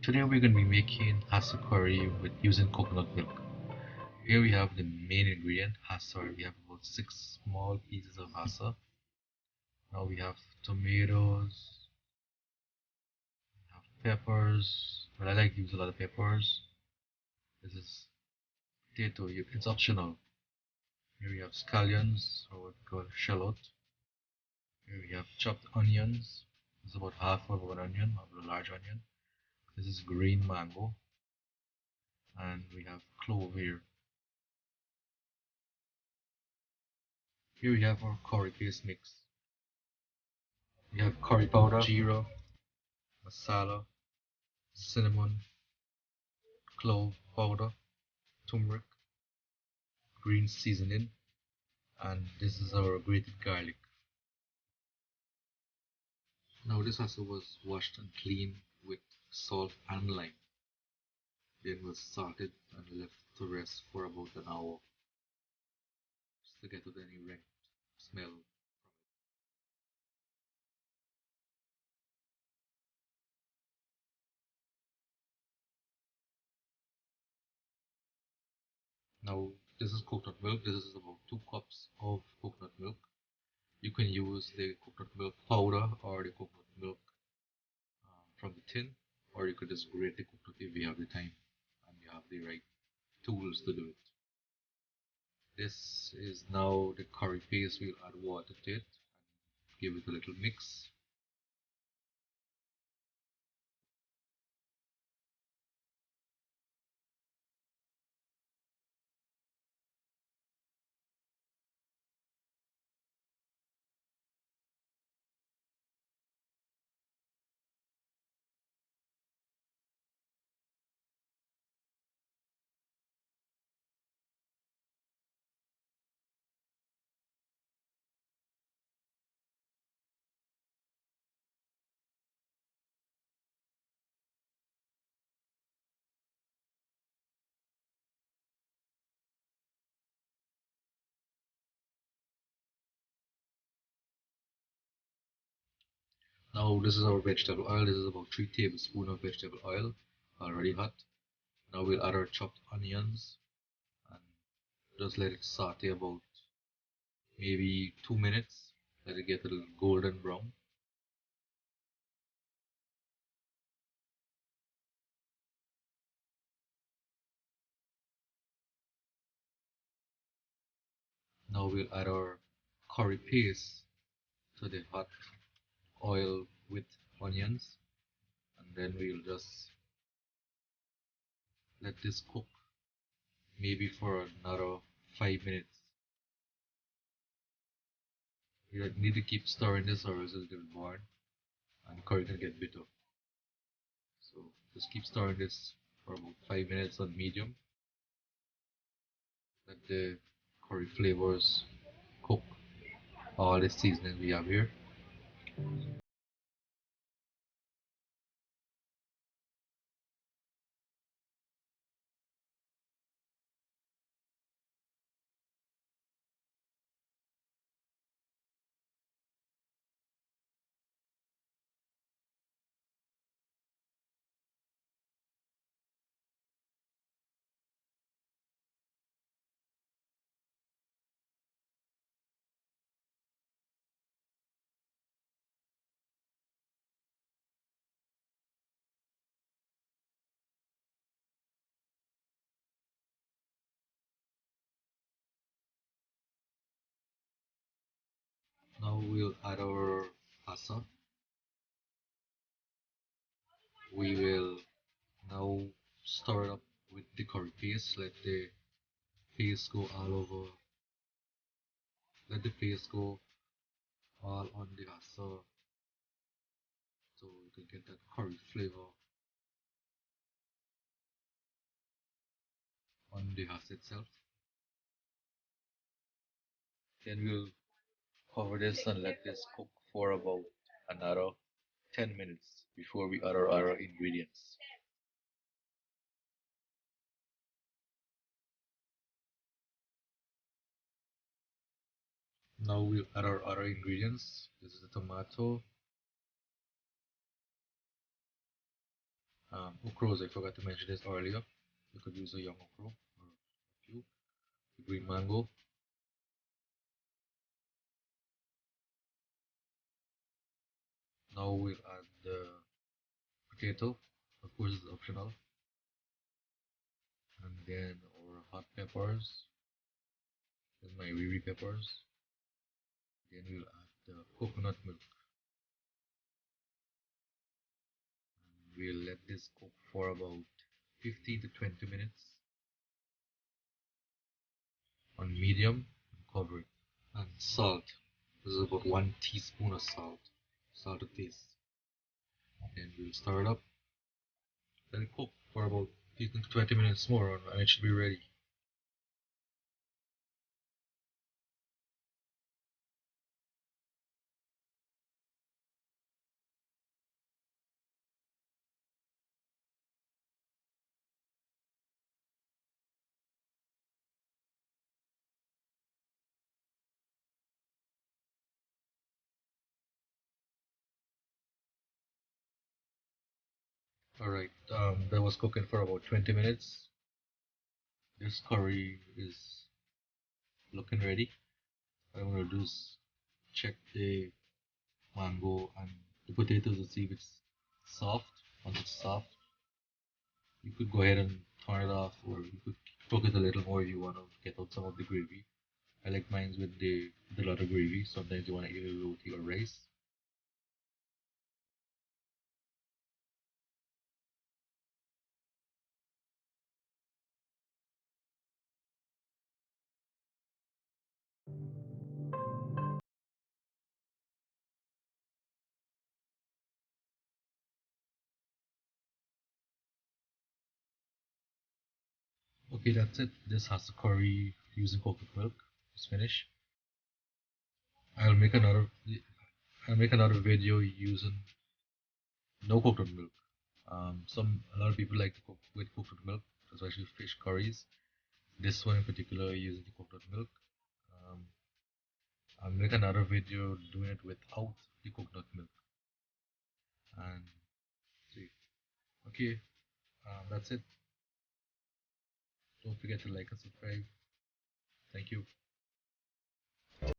Today we're going to be making Hassar curry with using coconut milk. Here we have the main ingredient, Hassar. We have about 6 small pieces of Hassar. Now we have tomatoes, we have peppers, but I like to use a lot of peppers. This is potato, it's optional. Here we have scallions, or what we call shallot. Here we have chopped onions. This is about half of an onion, of a large onion. This is green mango, and we have clove here. Here we have our curry paste mix. We have curry powder, jeera, masala, cinnamon, clove powder, turmeric, green seasoning, and this is our grated garlic. Now this also was washed and cleaned with salt and lime. Then was salted and left to rest for about an hour just to get out any rank smell. Now this is coconut milk. This is about 2 cups of coconut milk. You can use the coconut milk powder or the coconut milk from the tin, or you could just grate the coconut if you have the time and you have the right tools to do it. This is now the curry paste. We'll add water to it and give it a little mix. Now this is our vegetable oil. This is about 3 tablespoons of vegetable oil, already hot. Now we'll add our chopped onions and just let it saute about maybe 2 minutes. Let it get a little golden brown. Now we'll add our curry paste to the hot oil with onions, and then we'll just let this cook maybe for another 5 minutes. You need to keep stirring this or else it will burn and the curry can get bitter. So just keep stirring this for about 5 minutes on medium. Let the curry flavors cook all the seasoning we have here. Now we'll add our pasta. We will now stir it up with the curry paste. Let the paste go all over. Let the paste go all on the pasta so you can get that curry flavor on the pasta itself. Then we'll cover this and let this cook for about another 10 minutes before we add our other ingredients. Now we'll add our other ingredients. This is the tomato, Ochros, I forgot to mention this earlier. You could use a young ochro or a few. The green mango. Now we'll add the potato. Of course, it's optional. And then our hot peppers. Then my riri peppers. Then we'll add the coconut milk. We'll let this cook for about 15 to 20 minutes on medium and cover it. And salt. This is about 1 teaspoon of salt. Salt to taste. Then we'll stir it up. Let it cook for about 15 to 20 minutes more and it should be ready. Alright, that was cooking for about 20 minutes. This curry is looking ready. What I'm gonna do is check the mango and the potatoes to see if it's soft. Once it's soft, you could go ahead and turn it off, or you could cook it a little more if you want to get out some of the gravy. I like mine with the lot of gravy. Sometimes you want to eat it with roti or rice. Okay, that's it. This has the curry using coconut milk. It's finished. I'll make another. I'll make another video using no coconut milk. A lot of people like to cook with coconut milk, especially fish curries. This one in particular uses the coconut milk. Um, I'll make another video doing it without the coconut milk. And see, okay, that's it. Don't forget to like and subscribe. Thank you.